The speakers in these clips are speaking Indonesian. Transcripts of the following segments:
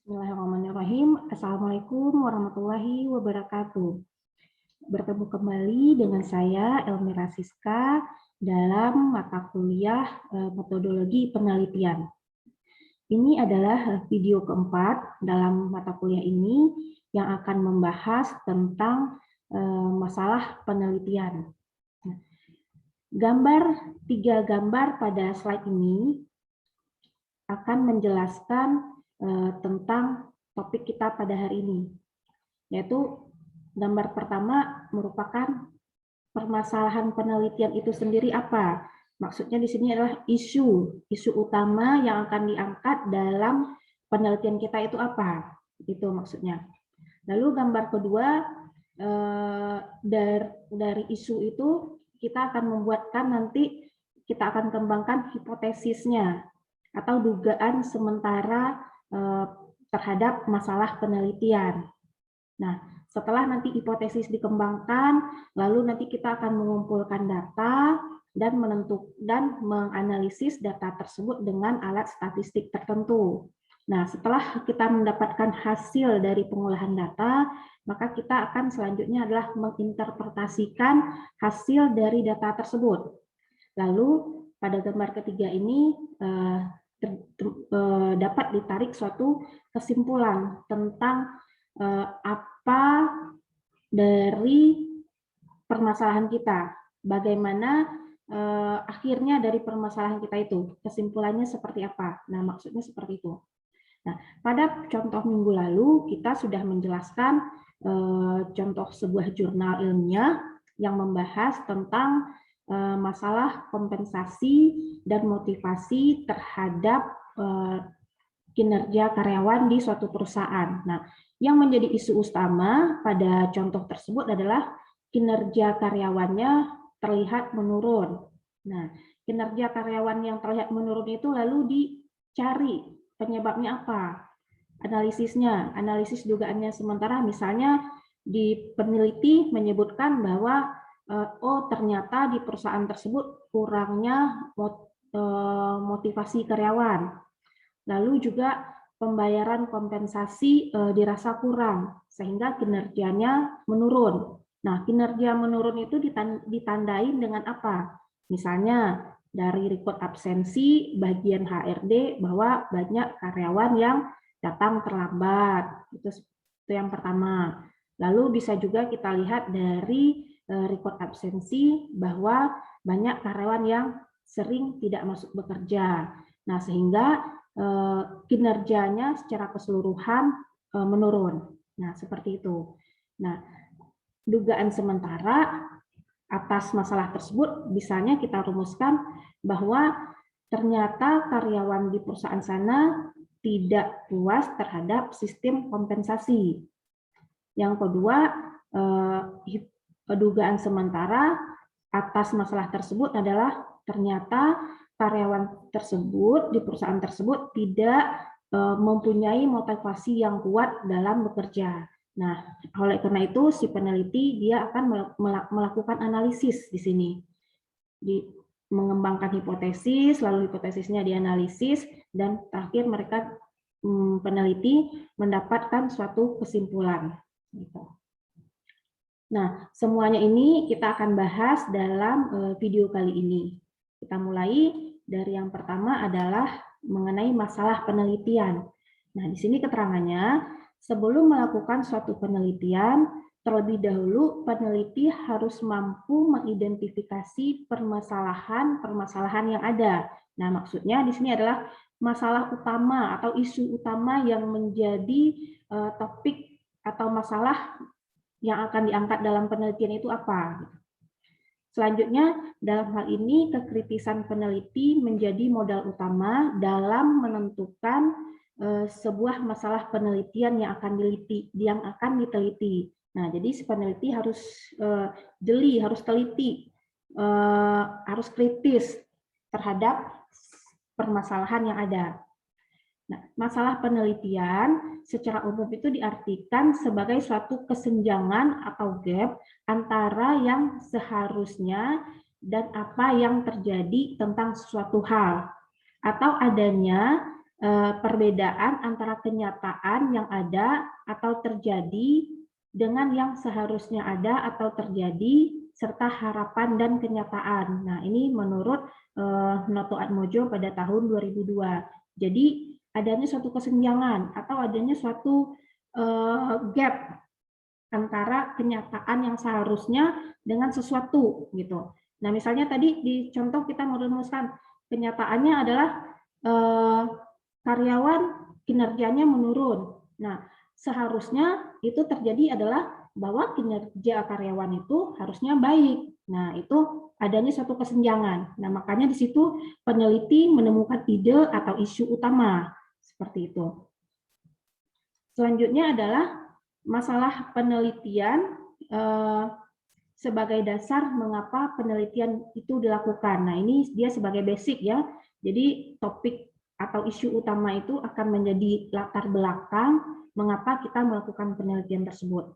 Bismillahirrahmanirrahim. Assalamualaikum warahmatullahi wabarakatuh. Bertemu kembali dengan saya Elmira Siska dalam mata kuliah metodologi penelitian. Ini adalah video keempat dalam mata kuliah ini yang akan membahas tentang masalah penelitian. Tiga gambar pada slide ini akan menjelaskan tentang topik kita pada hari ini, yaitu gambar pertama merupakan permasalahan penelitian itu sendiri apa. Maksudnya di sini adalah isu utama yang akan diangkat dalam penelitian kita itu apa, itu maksudnya. Lalu gambar kedua, dari isu itu kita akan membuatkan nanti, kita akan kembangkan hipotesisnya atau dugaan sementara terhadap masalah penelitian. Nah, setelah nanti hipotesis dikembangkan, lalu nanti kita akan mengumpulkan data dan menganalisis data tersebut dengan alat statistik tertentu. Nah, setelah kita mendapatkan hasil dari pengolahan data, maka kita akan selanjutnya adalah menginterpretasikan hasil dari data tersebut. Lalu pada gambar ketiga ini dapat ditarik suatu kesimpulan tentang apa dari permasalahan kita, bagaimana akhirnya dari permasalahan kita itu, kesimpulannya seperti apa. Nah, maksudnya seperti itu. Nah, pada contoh minggu lalu kita sudah menjelaskan contoh sebuah jurnal ilmiah yang membahas tentang masalah kompensasi dan motivasi terhadap kinerja karyawan di suatu perusahaan. Nah, yang menjadi isu utama pada contoh tersebut adalah kinerja karyawannya terlihat menurun. Nah, kinerja karyawan yang terlihat menurun itu lalu dicari penyebabnya apa? Analisis dugaannya sementara, misalnya di peneliti menyebutkan bahwa ternyata di perusahaan tersebut kurangnya motivasi karyawan. Lalu juga pembayaran kompensasi dirasa kurang, sehingga kinerjanya menurun. Nah, kinerja menurun itu ditandai dengan apa? Misalnya dari record absensi bagian HRD bahwa banyak karyawan yang datang terlambat. Itu yang pertama. Lalu bisa juga kita lihat dari record absensi bahwa banyak karyawan yang sering tidak masuk bekerja. Nah, sehingga kinerjanya secara keseluruhan menurun. Nah, seperti itu. Nah, dugaan sementara atas masalah tersebut bisanya kita rumuskan bahwa ternyata karyawan di perusahaan sana tidak puas terhadap sistem kompensasi. Yang kedua, dugaan sementara atas masalah tersebut adalah ternyata karyawan tersebut di perusahaan tersebut tidak mempunyai motivasi yang kuat dalam bekerja. Nah, oleh karena itu si peneliti dia akan melakukan analisis di sini, mengembangkan hipotesis, lalu hipotesisnya dianalisis, dan terakhir mereka peneliti mendapatkan suatu kesimpulan. Nah, semuanya ini kita akan bahas dalam video kali ini. Kita mulai dari yang pertama adalah mengenai masalah penelitian. Nah, di sini keterangannya, sebelum melakukan suatu penelitian, terlebih dahulu peneliti harus mampu mengidentifikasi permasalahan yang ada. Nah, maksudnya di sini adalah masalah utama atau isu utama yang menjadi topik atau masalah yang akan diangkat dalam penelitian itu apa. Selanjutnya, dalam hal ini kekritisan peneliti menjadi modal utama dalam menentukan sebuah masalah penelitian yang akan diteliti. Nah, jadi si peneliti harus jeli, harus teliti, harus kritis terhadap permasalahan yang ada. Nah, masalah penelitian secara umum itu diartikan sebagai suatu kesenjangan atau gap antara yang seharusnya dan apa yang terjadi tentang suatu hal, atau adanya perbedaan antara kenyataan yang ada atau terjadi dengan yang seharusnya ada atau terjadi, serta harapan dan kenyataan. Nah, ini menurut Noto Atmojo pada tahun 2002. Jadi, adanya suatu kesenjangan atau adanya suatu gap antara kenyataan yang seharusnya dengan sesuatu gitu. Nah, misalnya tadi di contoh kita merumuskan kenyataannya adalah karyawan kinerjanya menurun. Nah, seharusnya itu terjadi adalah bahwa kinerja karyawan itu harusnya baik. Nah, itu adanya suatu kesenjangan. Nah, makanya di situ peneliti menemukan ide atau isu utama seperti itu. Selanjutnya adalah masalah penelitian sebagai dasar mengapa penelitian itu dilakukan. Nah, ini dia sebagai basic ya. Jadi topik atau isu utama itu akan menjadi latar belakang mengapa kita melakukan penelitian tersebut.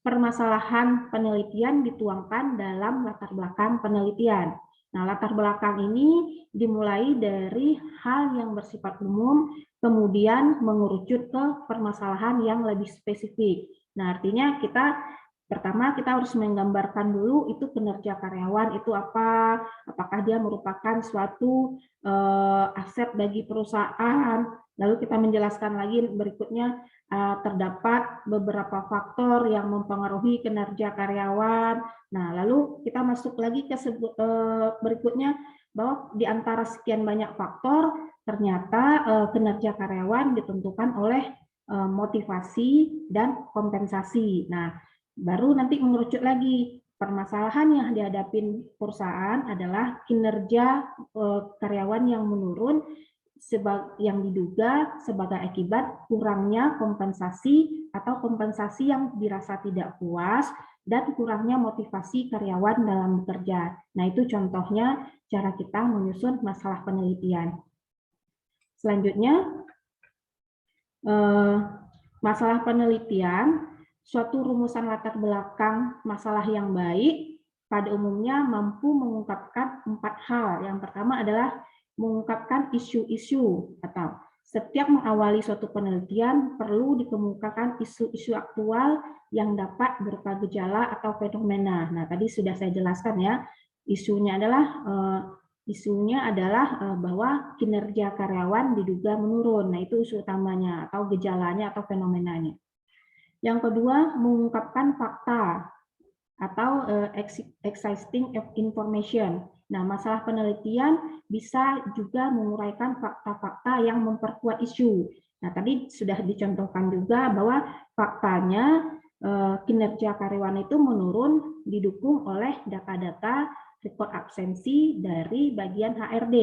Permasalahan penelitian dituangkan dalam latar belakang penelitian. Nah, latar belakang ini dimulai dari hal yang bersifat umum, kemudian mengerucut ke permasalahan yang lebih spesifik. Nah, artinya pertama kita harus menggambarkan dulu itu kinerja karyawan itu apa, apakah dia merupakan suatu aset bagi perusahaan. Lalu kita menjelaskan lagi berikutnya terdapat beberapa faktor yang mempengaruhi kinerja karyawan. Nah, lalu kita masuk lagi ke berikutnya bahwa di antara sekian banyak faktor ternyata kinerja karyawan ditentukan oleh motivasi dan kompensasi. Nah, baru nanti mengerucut lagi permasalahan yang dihadapi perusahaan adalah kinerja karyawan yang menurun yang diduga sebagai akibat kurangnya kompensasi atau kompensasi yang dirasa tidak puas dan kurangnya motivasi karyawan dalam bekerja. Nah, itu contohnya cara kita menyusun masalah penelitian. Selanjutnya, masalah penelitian, suatu rumusan latar belakang masalah yang baik pada umumnya mampu mengungkapkan 4 hal. Yang pertama adalah mengungkapkan isu-isu atau setiap mengawali suatu penelitian perlu dikemukakan isu-isu aktual yang dapat berupa gejala atau fenomena. Nah, tadi sudah saya jelaskan ya, isunya adalah bahwa kinerja karyawan diduga menurun. Nah, itu isu utamanya atau gejalanya atau fenomenanya. Yang kedua, mengungkapkan fakta atau existing information. Nah, masalah penelitian bisa juga menguraikan fakta-fakta yang memperkuat isu. Nah, tadi sudah dicontohkan juga bahwa faktanya kinerja karyawan itu menurun didukung oleh data-data rekod absensi dari bagian HRD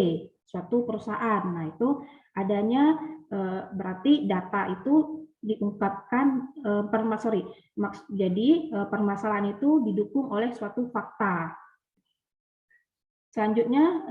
suatu perusahaan. Nah, itu adanya berarti data itu diungkapkan jadi permasalahan itu didukung oleh suatu fakta. Selanjutnya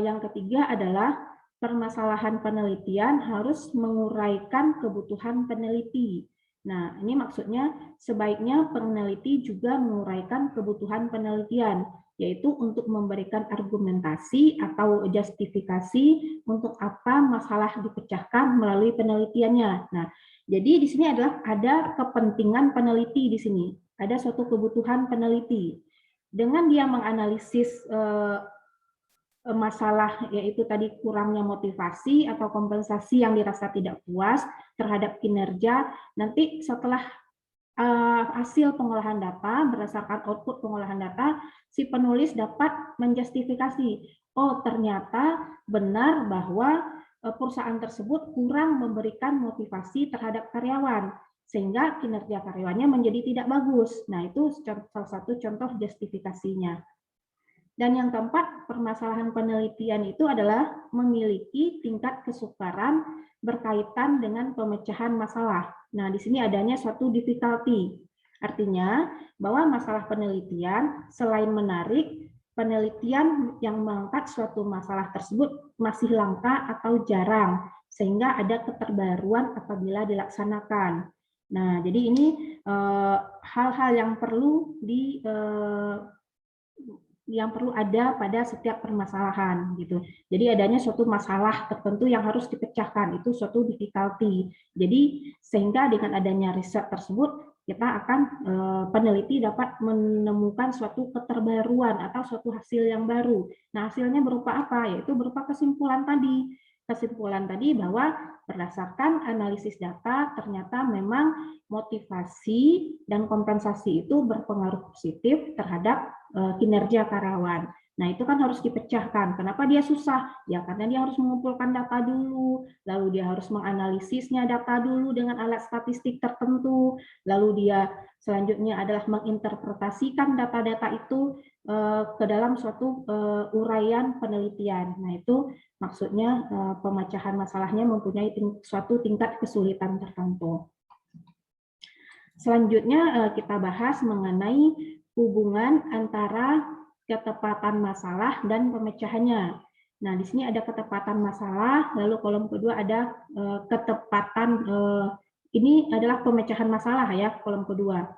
yang ketiga adalah permasalahan penelitian harus menguraikan kebutuhan peneliti. Nah, ini maksudnya sebaiknya peneliti juga menguraikan kebutuhan penelitian, yaitu untuk memberikan argumentasi atau justifikasi untuk apa masalah dipecahkan melalui penelitiannya. Nah, jadi di sini ada kepentingan peneliti di sini, ada suatu kebutuhan peneliti. Dengan dia menganalisis masalah yaitu tadi kurangnya motivasi atau kompensasi yang dirasa tidak puas terhadap kinerja, nanti setelah hasil pengolahan data, berdasarkan output pengolahan data, si penulis dapat menjustifikasi, oh ternyata benar bahwa perusahaan tersebut kurang memberikan motivasi terhadap karyawan, sehingga kinerja karyawannya menjadi tidak bagus. Nah, itu salah satu contoh justifikasinya. Dan yang keempat, permasalahan penelitian itu adalah memiliki tingkat kesukaran berkaitan dengan pemecahan masalah. Nah, di sini adanya suatu difficulty. Artinya bahwa masalah penelitian selain menarik, penelitian yang mengangkat suatu masalah tersebut masih langka atau jarang, sehingga ada keterbaruan apabila dilaksanakan. Nah, jadi ini hal-hal yang perlu yang perlu ada pada setiap permasalahan gitu. Jadi adanya suatu masalah tertentu yang harus dipecahkan, itu suatu difficulty. Jadi sehingga dengan adanya riset tersebut kita akan peneliti dapat menemukan suatu keterbaruan atau suatu hasil yang baru. Nah, hasilnya berupa apa? Yaitu berupa kesimpulan tadi. Kesimpulan tadi bahwa berdasarkan analisis data ternyata memang motivasi dan kompensasi itu berpengaruh positif terhadap kinerja karyawan. Nah, itu kan harus dipecahkan. Kenapa dia susah? Ya, karena dia harus mengumpulkan data dulu, lalu dia harus menganalisisnya data dulu dengan alat statistik tertentu, lalu dia selanjutnya adalah menginterpretasikan data-data itu ke dalam suatu uraian penelitian. Nah, itu maksudnya pemecahan masalahnya mempunyai suatu tingkat kesulitan tertentu. Selanjutnya kita bahas mengenai hubungan antara ketepatan masalah dan pemecahannya. Nah, di sini ada ketepatan masalah, lalu kolom kedua ada ketepatan, ini adalah pemecahan masalah ya, kolom kedua.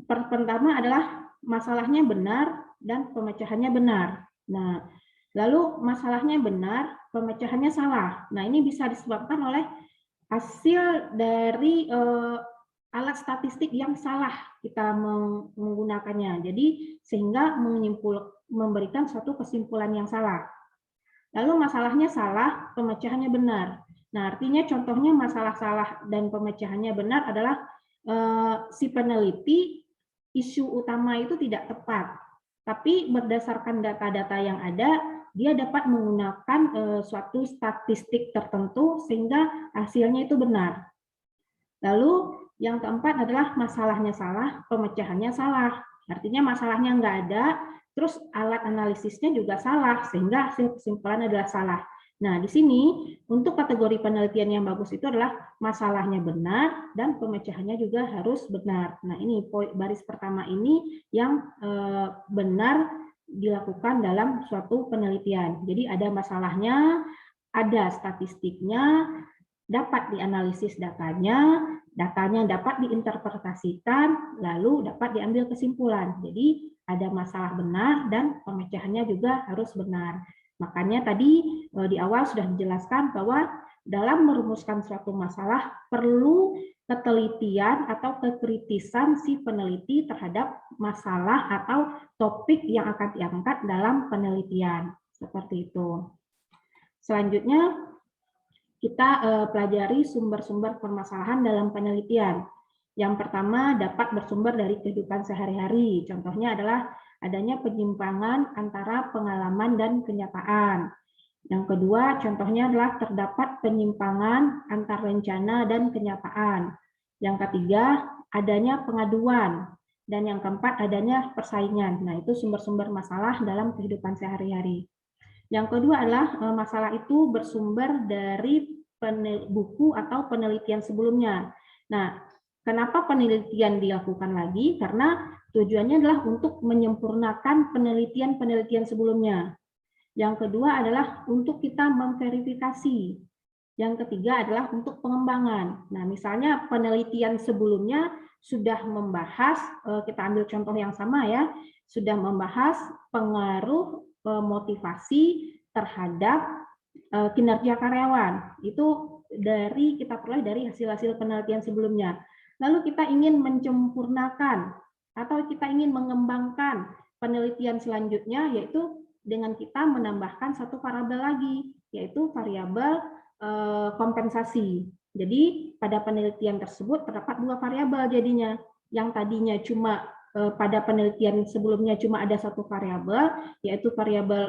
Pertama adalah masalahnya benar dan pemecahannya benar. Nah, lalu masalahnya benar, pemecahannya salah. Nah, ini bisa disebabkan oleh hasil dari alat statistik yang salah kita menggunakannya. Jadi sehingga memberikan suatu kesimpulan yang salah. Lalu masalahnya salah, pemecahannya benar. Nah, artinya contohnya masalah salah dan pemecahannya benar adalah si peneliti isu utama itu tidak tepat. Tapi berdasarkan data-data yang ada, dia dapat menggunakan suatu statistik tertentu sehingga hasilnya itu benar. Lalu yang keempat adalah masalahnya salah, pemecahannya salah. Artinya masalahnya nggak ada, terus alat analisisnya juga salah, sehingga hasil kesimpulan adalah salah. Nah, di sini untuk kategori penelitian yang bagus itu adalah masalahnya benar dan pemecahannya juga harus benar. Nah, ini baris pertama ini yang benar dilakukan dalam suatu penelitian. Jadi ada masalahnya, ada statistiknya, dapat dianalisis datanya, datanya dapat diinterpretasikan, lalu dapat diambil kesimpulan. Jadi ada masalah benar dan pemecahannya juga harus benar. Makanya tadi di awal sudah dijelaskan bahwa dalam merumuskan suatu masalah perlu ketelitian atau kekritisan si peneliti terhadap masalah atau topik yang akan diangkat dalam penelitian. Seperti itu. Selanjutnya, kita pelajari sumber-sumber permasalahan dalam penelitian. Yang pertama dapat bersumber dari kehidupan sehari-hari. Contohnya adalah adanya penyimpangan antara pengalaman dan kenyataan. Yang kedua, contohnya adalah terdapat penyimpangan antar rencana dan kenyataan. Yang ketiga, adanya pengaduan. Dan yang keempat, adanya persaingan. Nah, itu sumber-sumber masalah dalam kehidupan sehari-hari. Yang kedua adalah masalah itu bersumber dari buku atau penelitian sebelumnya. Nah, kenapa penelitian dilakukan lagi? Karena tujuannya adalah untuk menyempurnakan penelitian-penelitian sebelumnya. Yang kedua adalah untuk kita memverifikasi. Yang ketiga adalah untuk pengembangan. Nah, misalnya penelitian sebelumnya sudah membahas, kita ambil contoh yang sama ya, sudah membahas pengaruh motivasi terhadap kinerja karyawan. Itu kita peroleh dari hasil-hasil penelitian sebelumnya. Lalu kita ingin menyempurnakan atau kita ingin mengembangkan penelitian selanjutnya, yaitu dengan kita menambahkan satu variabel lagi, yaitu variabel kompensasi. Jadi pada penelitian tersebut terdapat dua variabel jadinya. Yang tadinya cuma pada penelitian sebelumnya cuma ada satu variabel, yaitu variabel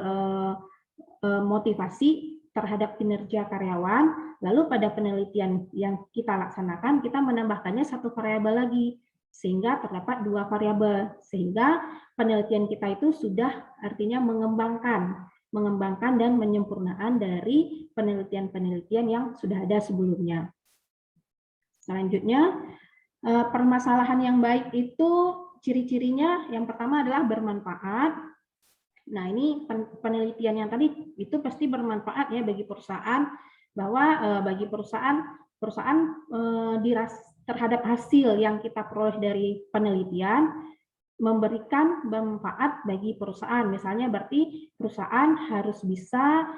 motivasi terhadap kinerja karyawan. Lalu pada penelitian yang kita laksanakan, kita menambahkannya satu variabel lagi, sehingga terdapat dua variabel. Sehingga penelitian kita itu sudah artinya mengembangkan dan menyempurnaan dari penelitian-penelitian yang sudah ada sebelumnya. Selanjutnya, permasalahan yang baik itu ciri-cirinya yang pertama adalah bermanfaat. Nah, ini penelitian yang tadi itu pasti bermanfaat ya bagi perusahaan, bahwa bagi perusahaan terhadap hasil yang kita peroleh dari penelitian memberikan manfaat bagi perusahaan. Misalnya berarti perusahaan harus bisa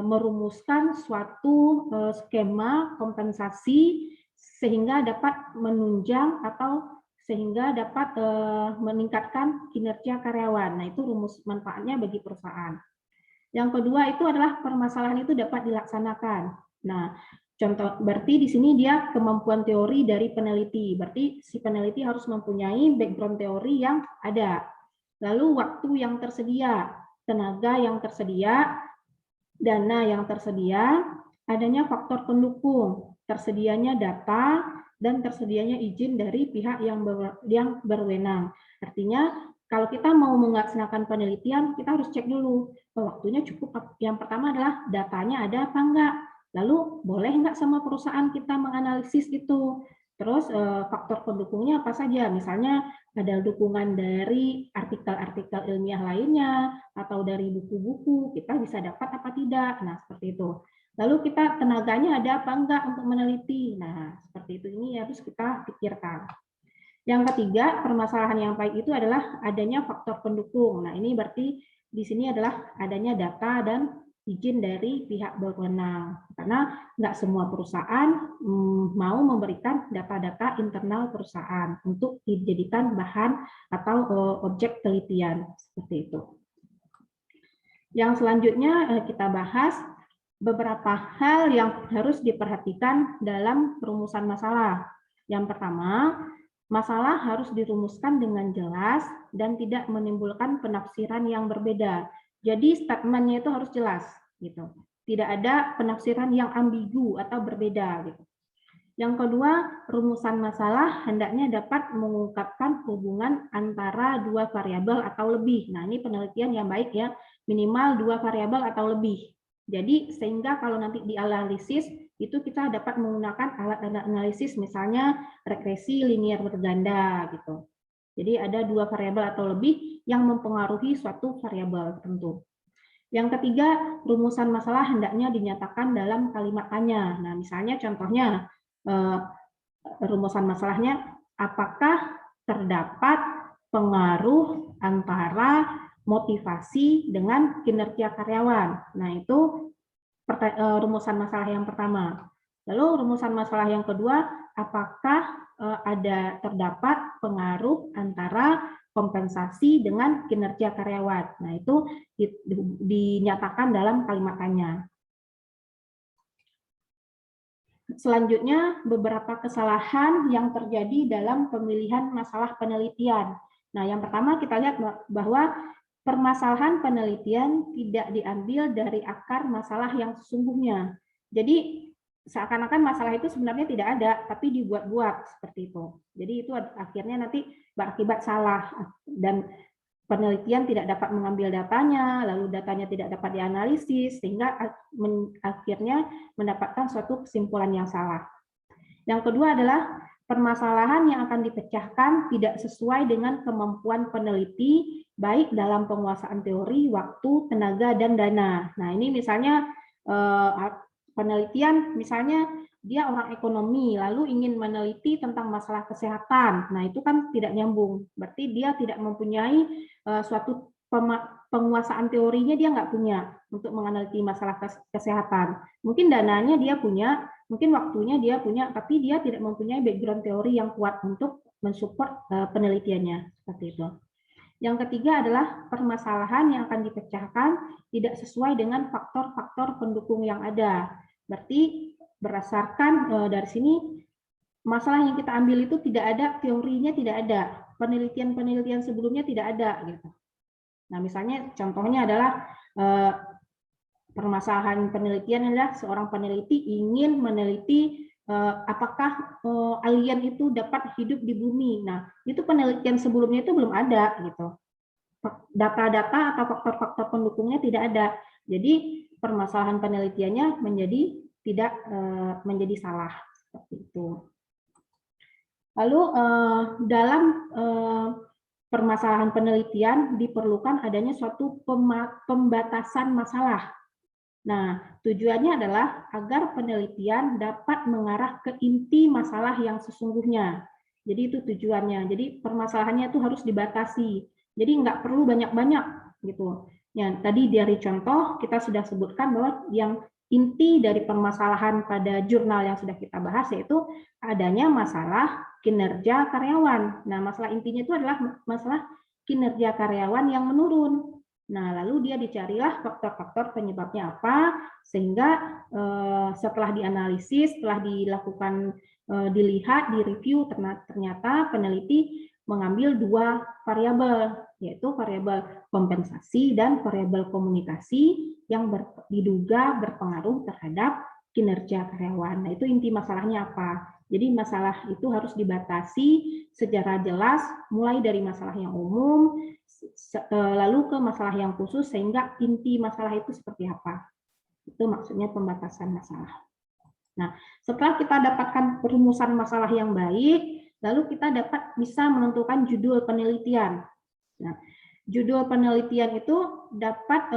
merumuskan suatu skema kompensasi sehingga dapat menunjang atau sehingga dapat meningkatkan kinerja karyawan. Nah, itu rumus manfaatnya bagi perusahaan. Yang kedua itu adalah permasalahan itu dapat dilaksanakan. Nah, contoh berarti di sini dia kemampuan teori dari peneliti. Berarti si peneliti harus mempunyai background teori yang ada. Lalu waktu yang tersedia, tenaga yang tersedia, dana yang tersedia, adanya faktor pendukung, tersedianya data, dan tersedianya izin dari pihak yang berwenang. Artinya, kalau kita mau melaksanakan penelitian, kita harus cek dulu, waktunya cukup. Yang pertama adalah datanya ada apa enggak. Lalu, boleh enggak sama perusahaan kita menganalisis itu? Terus faktor pendukungnya apa saja? Misalnya ada dukungan dari artikel-artikel ilmiah lainnya, atau dari buku-buku, kita bisa dapat apa tidak. Nah, seperti itu. Lalu kita tenaganya ada apa enggak untuk meneliti. Nah, seperti itu, ini harus kita pikirkan. Yang ketiga, permasalahan yang baik itu adalah adanya faktor pendukung. Nah, ini berarti di sini adalah adanya data dan izin dari pihak berwenang. Karena nggak semua perusahaan mau memberikan data-data internal perusahaan untuk dijadikan bahan atau objek penelitian. Seperti itu. Yang selanjutnya kita bahas beberapa hal yang harus diperhatikan dalam perumusan masalah. Yang pertama, masalah harus dirumuskan dengan jelas dan tidak menimbulkan penafsiran yang berbeda. Jadi statementnya itu harus jelas, gitu. Tidak ada penafsiran yang ambigu atau berbeda, gitu. Yang kedua, rumusan masalah hendaknya dapat mengungkapkan hubungan antara dua variabel atau lebih. Nah, ini penelitian yang baik ya, minimal dua variabel atau lebih. Jadi sehingga kalau nanti dianalisis itu kita dapat menggunakan alat analisis misalnya regresi linear berganda gitu. Jadi ada dua variabel atau lebih yang mempengaruhi suatu variabel tertentu. Yang ketiga, rumusan masalah hendaknya dinyatakan dalam kalimat tanya. Nah, misalnya contohnya rumusan masalahnya apakah terdapat pengaruh antara motivasi dengan kinerja karyawan. Nah, itu rumusan masalah yang pertama. Lalu rumusan masalah yang kedua, apakah terdapat pengaruh antara kompensasi dengan kinerja karyawan. Nah, itu dinyatakan dalam kalimat tanya. Selanjutnya, beberapa kesalahan yang terjadi dalam pemilihan masalah penelitian. Nah, yang pertama kita lihat bahwa permasalahan penelitian tidak diambil dari akar masalah yang sesungguhnya. Jadi, seakan-akan masalah itu sebenarnya tidak ada, tapi dibuat-buat seperti itu. Jadi, itu akhirnya nanti berakibat salah dan penelitian tidak dapat mengambil datanya, lalu datanya tidak dapat dianalisis, sehingga akhirnya mendapatkan suatu kesimpulan yang salah. Yang kedua adalah permasalahan yang akan dipecahkan tidak sesuai dengan kemampuan peneliti, baik dalam penguasaan teori, waktu, tenaga, dan dana. Nah, ini misalnya penelitian, misalnya dia orang ekonomi, lalu ingin meneliti tentang masalah kesehatan. Nah, itu kan tidak nyambung. Berarti dia tidak mempunyai suatu penguasaan teorinya dia nggak punya untuk menganalisi masalah kesehatan. Mungkin dananya dia punya, mungkin waktunya dia punya, tapi dia tidak mempunyai background teori yang kuat untuk mensupport penelitiannya. Seperti itu. Yang ketiga adalah permasalahan yang akan dipecahkan tidak sesuai dengan faktor-faktor pendukung yang ada. Berarti berdasarkan dari sini, masalah yang kita ambil itu tidak ada, teorinya tidak ada, penelitian-penelitian sebelumnya tidak ada. Gitu. Nah, misalnya contohnya adalah permasalahan penelitian adalah seorang peneliti ingin meneliti apakah alien itu dapat hidup di bumi. Nah, itu penelitian sebelumnya itu belum ada, gitu. Data-data atau faktor-faktor pendukungnya tidak ada. Jadi permasalahan penelitiannya tidak menjadi salah seperti itu. Lalu dalam permasalahan penelitian diperlukan adanya suatu pembatasan masalah. Nah, tujuannya adalah agar penelitian dapat mengarah ke inti masalah yang sesungguhnya. Jadi itu tujuannya. Jadi permasalahannya itu harus dibatasi. Jadi nggak perlu banyak-banyak gitu. Ya, tadi dari contoh kita sudah sebutkan bahwa yang inti dari permasalahan pada jurnal yang sudah kita bahas yaitu adanya masalah kinerja karyawan. Nah, masalah intinya itu adalah masalah kinerja karyawan yang menurun. Nah, lalu dia dicarilah faktor-faktor penyebabnya apa, sehingga setelah dianalisis, setelah dilakukan dilihat, direview, ternyata peneliti mengambil 2 variabel, yaitu variabel kompensasi dan variabel komunikasi yang diduga berpengaruh terhadap kinerja karyawan. Nah, itu inti masalahnya apa? Jadi masalah itu harus dibatasi secara jelas, mulai dari masalah yang umum, lalu ke masalah yang khusus, sehingga inti masalah itu seperti apa. Itu maksudnya pembatasan masalah. Nah, setelah kita dapatkan perumusan masalah yang baik, lalu kita bisa menentukan judul penelitian. Nah, judul penelitian itu dapat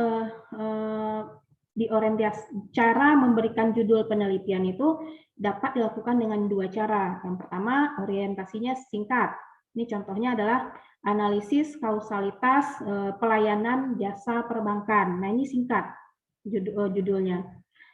diorientasi, cara memberikan judul penelitian itu dapat dilakukan dengan 2 cara. Yang pertama, orientasinya singkat. Ini contohnya adalah analisis kausalitas pelayanan jasa perbankan. Nah, ini singkat judulnya.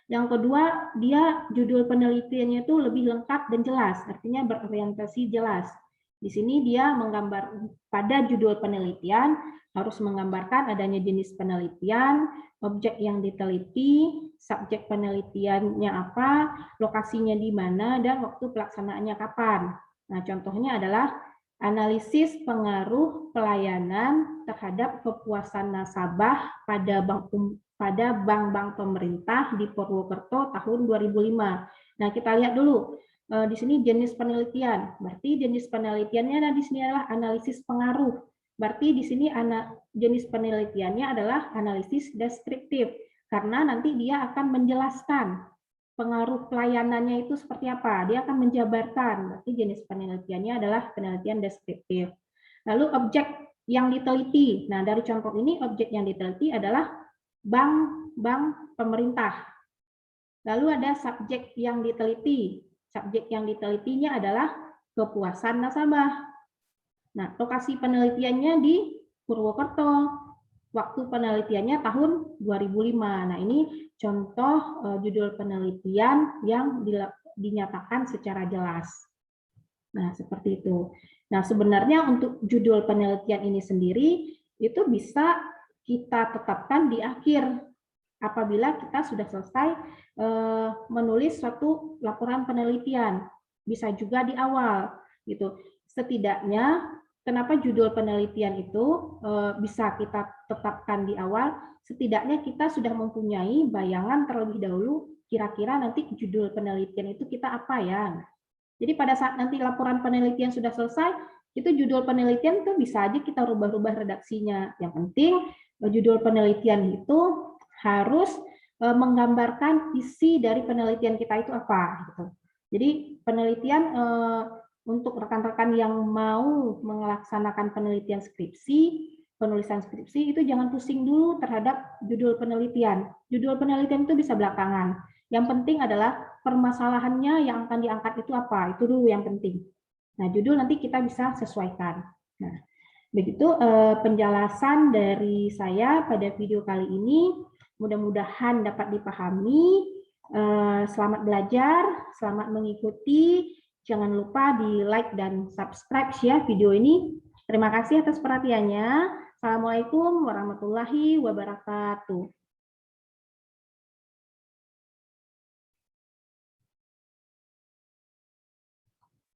Yang kedua, dia judul penelitiannya itu lebih lengkap dan jelas, artinya berorientasi jelas. Di sini dia menggambar pada judul penelitian harus menggambarkan adanya jenis penelitian, objek yang diteliti, subjek penelitiannya apa, lokasinya di mana, dan waktu pelaksanaannya kapan. Nah, contohnya adalah analisis pengaruh pelayanan terhadap kepuasan nasabah pada bank-bank pemerintah di Purwokerto tahun 2005. Nah, kita lihat dulu di sini jenis penelitian. Berarti jenis penelitiannya di sini adalah analisis pengaruh. Berarti di sini jenis penelitiannya adalah analisis deskriptif, karena nanti dia akan menjelaskan pengaruh pelayanannya itu seperti apa. Dia akan menjabarkan. Berarti jenis penelitiannya adalah penelitian deskriptif. Lalu objek yang diteliti. Nah, dari contoh ini objek yang diteliti adalah bank pemerintah. Lalu ada subjek yang diteliti. Subjek yang ditelitinya adalah kepuasan nasabah. Nah, lokasi penelitiannya di Purwokerto. Waktu penelitiannya tahun 2005. Nah, ini contoh judul penelitian yang dinyatakan secara jelas. Nah, seperti itu. Nah, sebenarnya untuk judul penelitian ini sendiri itu bisa kita tetapkan di akhir apabila kita sudah selesai menulis suatu laporan penelitian. Bisa juga di awal gitu. Setidaknya kenapa judul penelitian itu bisa kita tetapkan di awal, setidaknya kita sudah mempunyai bayangan terlebih dahulu kira-kira nanti judul penelitian itu kita apa ya. Jadi pada saat nanti laporan penelitian sudah selesai, itu judul penelitian itu bisa aja kita rubah-rubah redaksinya. Yang penting judul penelitian itu harus menggambarkan isi dari penelitian kita itu apa. Gitu. Jadi penelitian untuk rekan-rekan yang mau melaksanakan penelitian skripsi, penulisan skripsi itu jangan pusing dulu terhadap judul penelitian. Judul penelitian itu bisa belakangan. Yang penting adalah permasalahannya yang akan diangkat itu apa. Itu dulu yang penting. Nah, judul nanti kita bisa sesuaikan. Nah, begitu penjelasan dari saya pada video kali ini. Mudah-mudahan dapat dipahami. Selamat belajar, selamat mengikuti. Jangan lupa di like dan subscribe ya video ini. Terima kasih atas perhatiannya. Assalamualaikum warahmatullahi wabarakatuh.